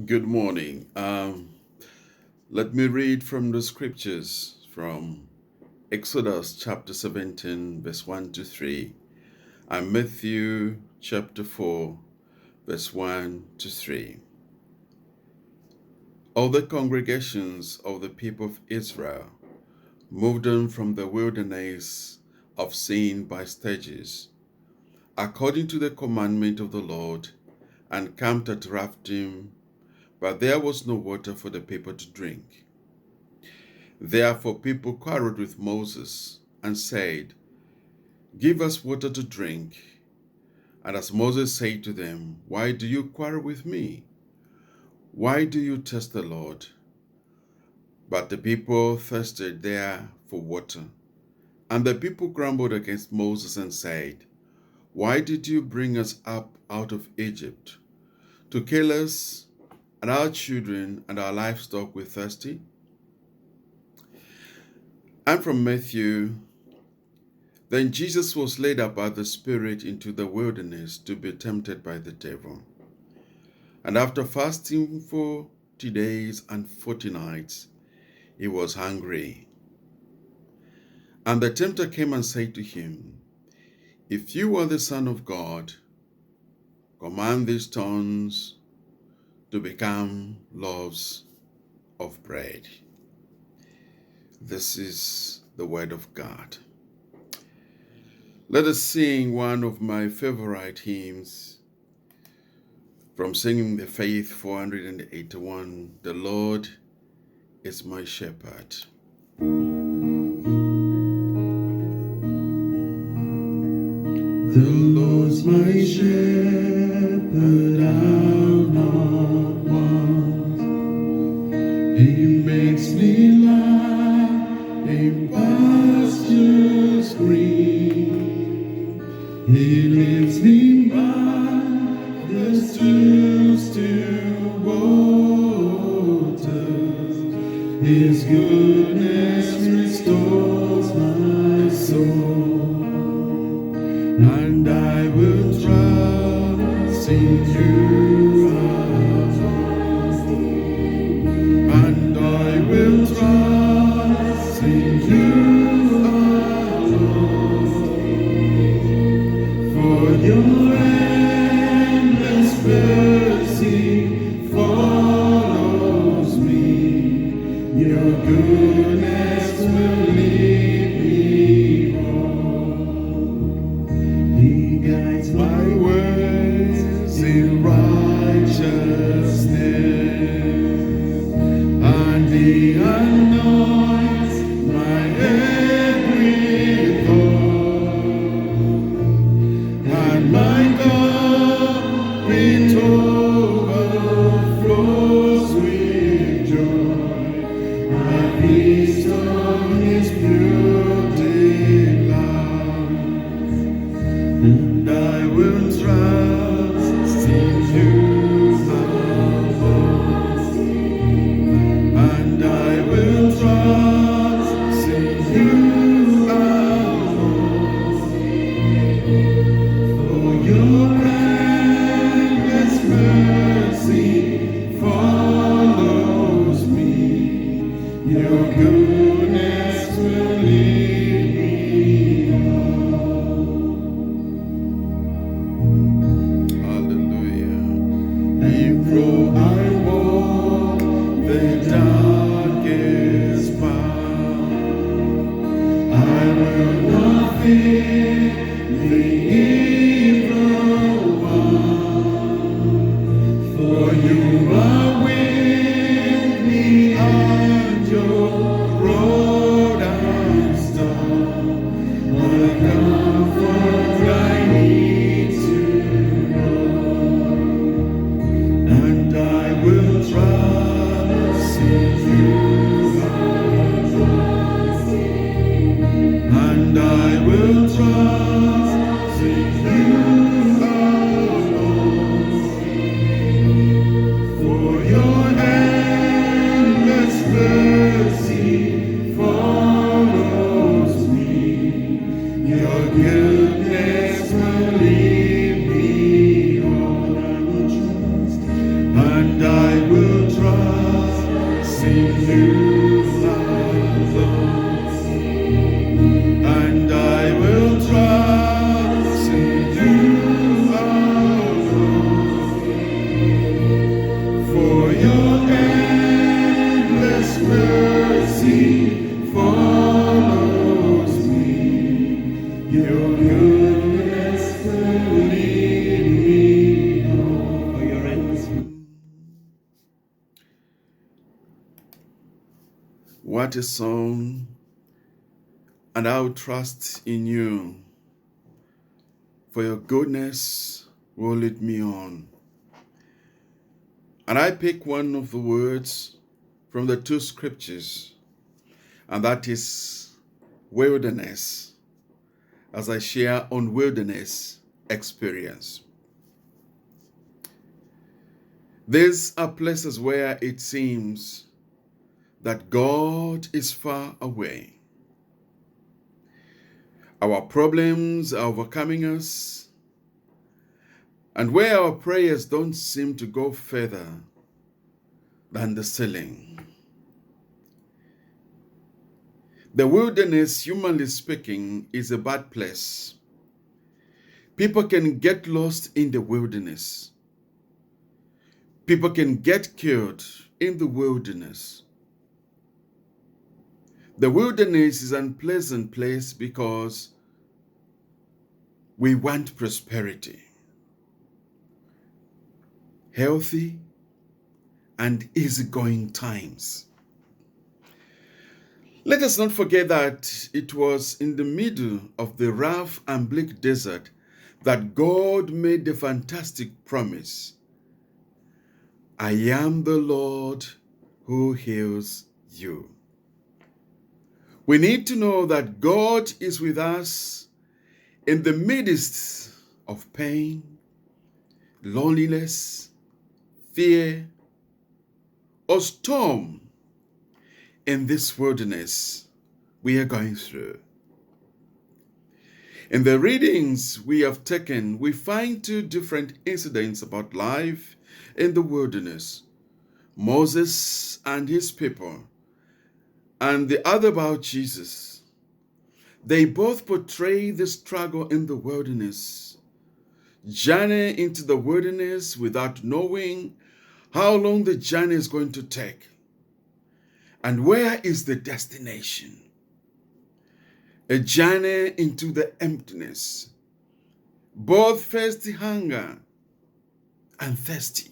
Good morning. Let me read from the scriptures from Exodus chapter 17, verse 1 to 3, and Matthew chapter 4, verse 1 to 3. All the congregations of the people of Israel moved on from the wilderness of Sin by stages, according to the commandment of the Lord, and camped at Rephidim, but there was no water for the people to drink. Therefore people quarreled with Moses and said, "Give us water to drink." And as Moses said to them, "Why do you quarrel with me? Why do you test the Lord?" But the people thirsted there for water. And the people grumbled against Moses and said, "Why did you bring us up out of Egypt to kill us and our children and our livestock with thirsty?" And from Matthew, then Jesus was led up by the Spirit into the wilderness to be tempted by the devil. And after fasting 40 days and 40 nights, he was hungry. And the tempter came and said to him, "If you are the Son of God, command these stones to become loaves of bread." This is the word of God. Let us sing one of my favorite hymns from Singing the Faith 481, "The Lord is my shepherd." The Lord's my shepherd, I'll not want. He makes me lie in pastures green. He leads me by the still waters. His goodness restores my soul. And I will trust in you alone. And I will trust in you alone. For your endless mercy follows me. Your goodness will lead me home. He guides my ways in righteousness, and He anoints my head with oil, and my cup it overflows with joy. I feast on His pure delight. And I will trust in you alone. And I will trust in you alone. For your endless mercy follows me. Your goodness will lead me home. Hallelujah. If though I walk the darkest path, I will not fear the evil one. For you are with me, and your rod and staff, the comfort I need to know. And I will and I will trust in you alone, and I will trust in you alone, for your endless mercy follows me, your goodness will lead me home. For your endless What a song, and I'll trust in you, for your goodness will lead me on. And I pick one of the words from the two scriptures, and that is wilderness, as I share on wilderness experience. These are places where it seems that God is far away. Our problems are overcoming us, and where our prayers don't seem to go further than the ceiling. The wilderness, humanly speaking, is a bad place. People can get lost in the wilderness. People can get killed in the wilderness. The wilderness is an unpleasant place because we want prosperity, healthy and easygoing times. Let us not forget that it was in the middle of the rough and bleak desert that God made the fantastic promise, I am the Lord who heals you. We need to know that God is with us in the midst of pain, loneliness, fear, or storm in this wilderness we are going through. In the readings we have taken, we find two different incidents about life in the wilderness: Moses and his people, and the other about Jesus. They both portray the struggle in the wilderness, journey into the wilderness without knowing how long the journey is going to take, and where is the destination. A journey into the emptiness, both thirsty hunger and thirsty.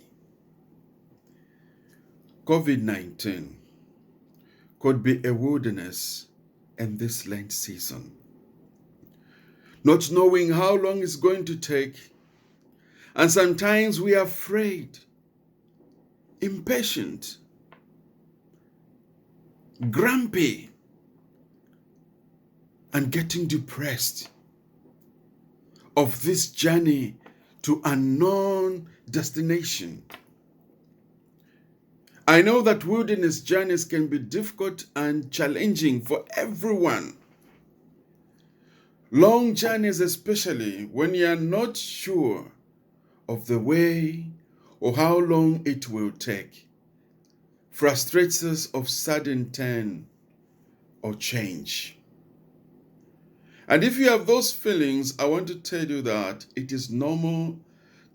COVID-19 could be a wilderness in this Lent season. Not knowing how long it's going to take, and sometimes we are afraid, impatient, grumpy, and getting depressed of this journey to unknown destination. I know that wilderness journeys can be difficult and challenging for everyone. Long journeys, especially when you are not sure of the way or how long it will take, frustrates us of sudden turn or change. And if you have those feelings, I want to tell you that it is normal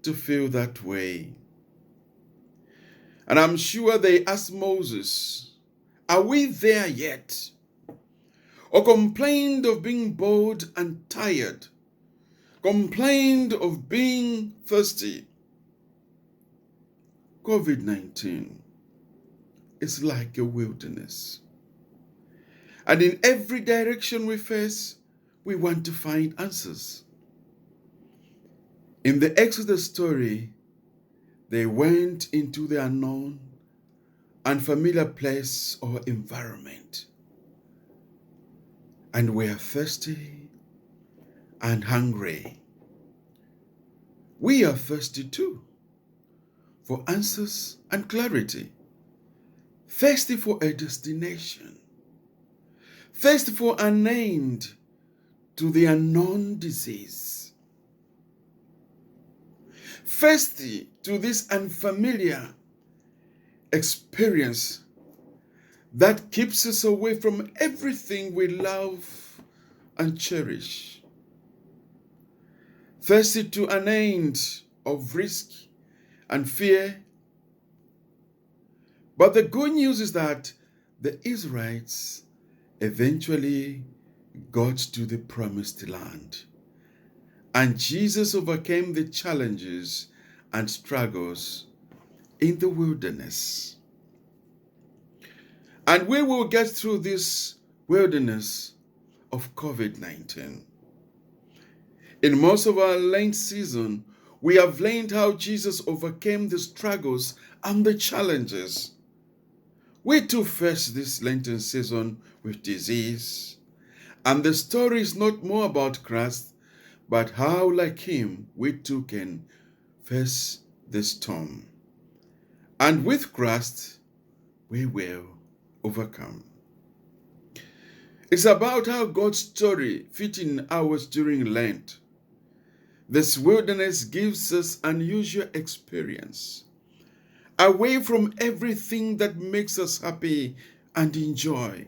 to feel that way. And I'm sure they asked Moses, are we there yet? Or complained of being bored and tired, complained of being thirsty. COVID-19 is like a wilderness. And in every direction we face, we want to find answers. In the Exodus story, they went into the unknown, unfamiliar place or environment, and were thirsty and hungry. We are thirsty too, for answers and clarity, thirsty for a destination, thirsty for an end to the unknown disease, thirsty to this unfamiliar experience that keeps us away from everything we love and cherish. Thirsty to an end of risk and fear. But the good news is that the Israelites eventually got to the promised land. And Jesus overcame the challenges and struggles in the wilderness. And we will get through this wilderness of COVID-19. In most of our Lent season, we have learned how Jesus overcame the struggles and the challenges. We too face this Lenten season with disease, and the story is not more about Christ, but how, like him, we too can face the storm. And with Christ, we will overcome. It's about how God's story fits in ours during Lent. This wilderness gives us an unusual experience, away from everything that makes us happy and enjoy,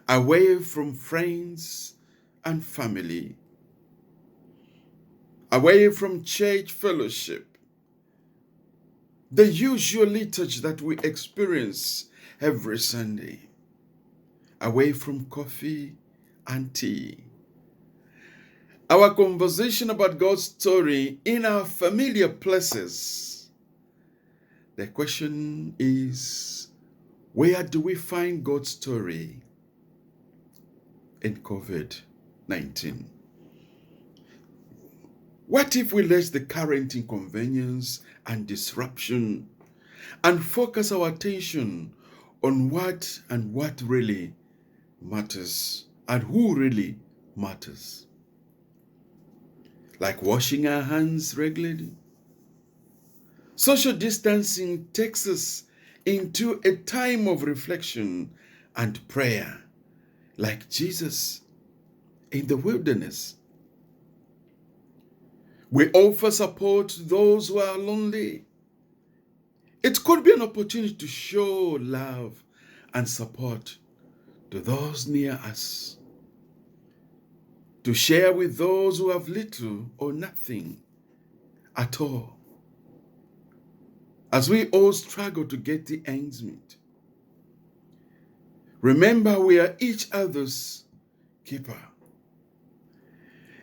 away from friends and family, away from church fellowship, the usual liturgy that we experience every Sunday, away from coffee and tea. Our conversation about God's story in our familiar places. The question is, where do we find God's story in COVID-19? What if we let the current inconvenience and disruption and focus our attention on what really matters and who really matters? Like washing our hands regularly. Social distancing takes us into a time of reflection and prayer, like Jesus in the wilderness. We offer support to those who are lonely. It could be an opportunity to show love and support to those near us, to share with those who have little or nothing at all, as we all struggle to get the ends meet. Remember, we are each other's keeper.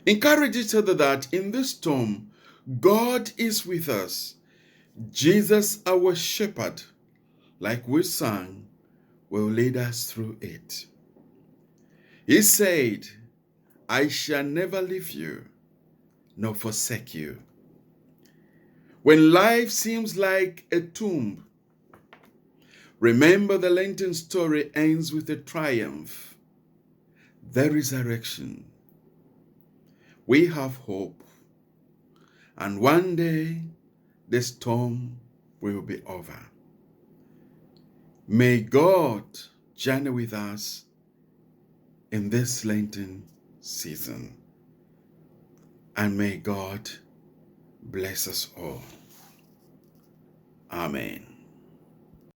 Encourage each other that in this storm, God is with us. Jesus, our shepherd, like we sang, will lead us through it. He said, I shall never leave you nor forsake you. When life seems like a tomb, remember the Lenten story ends with a triumph, the resurrection. We have hope, and one day the storm will be over. May God journey with us in this Lenten season, and may God bless us all. Amen.